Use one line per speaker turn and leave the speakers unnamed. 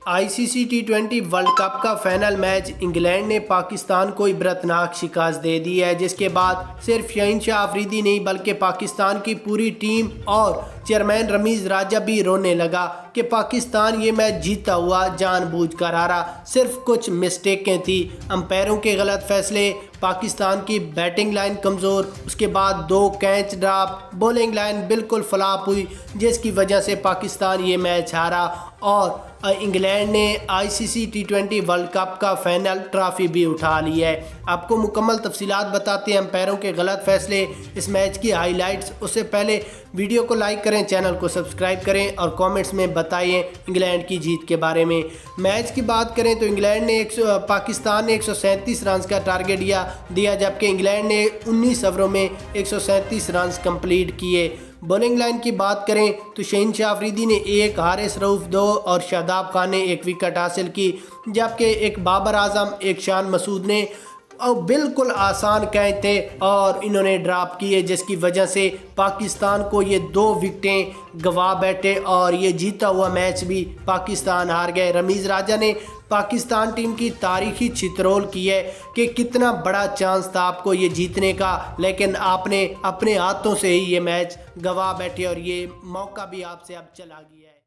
ICC टी20 world cup का final match England ने पाकिस्तान को इबरतनाक शिकस्त दे दी है, जिसके बाद सिर्फ शहीन शाह अफरीदी नहीं बल्कि पाकिस्तान की पूरी टीम और चेयरमैन रमीज़ राजा भी रोने लगा कि पाकिस्तान ये मैच जीता हुआ जानबूझकर हारा। सिर्फ कुछ मिस्टेकें थी, अंपायरों के गलत फैसले, पाकिस्तान की बैटिंग लाइन कमज़ोर, उसके बाद 2 कैच ड्रॉप, बॉलिंग लाइन बिल्कुल फ्लॉप हुई, जिसकी वजह से पाकिस्तान ये मैच हारा और इंग्लैंड ने आईसीसी टी20 वर्ल्ड कप का फाइनल ट्रॉफी भी उठा ली है। आपको मुकम्मल तफसीलात बताते हैं, अंपायरों के गलत फैसले, इस मैच की हाईलाइट्स। उससे पहले वीडियो को लाइक करें, चैनल को सब्सक्राइब करें और कमेंट्स में बताइए इंग्लैंड की जीत के बारे में। मैच की बात करें तो इंग्लैंड ने पाकिस्तान ने 137 रन का टारगेट दिया जबकि इंग्लैंड ने 19 ओवरों में 137 रन कंप्लीट किए। बॉलिंग लाइन की बात करें तो शहीन शाह अफरीदी ने 1, हारिस रऊफ 2 और शादाब खान ने 1 विकेट हासिल की, जबकि एक बाबर आजम, एक शान मसूद ने और बिल्कुल आसान कैच थे और इन्होंने ड्रॉप किए, जिसकी वजह से पाकिस्तान को ये 2 विकेटें गवा बैठे और ये जीता हुआ मैच भी पाकिस्तान हार गए। रमीज़ राजा ने पाकिस्तान टीम की तारीखी छितरोल की है कि कितना बड़ा चांस था आपको ये जीतने का, लेकिन आपने अपने हाथों से ही ये मैच गवा बैठे और ये मौका भी आपसे अब चला गया है।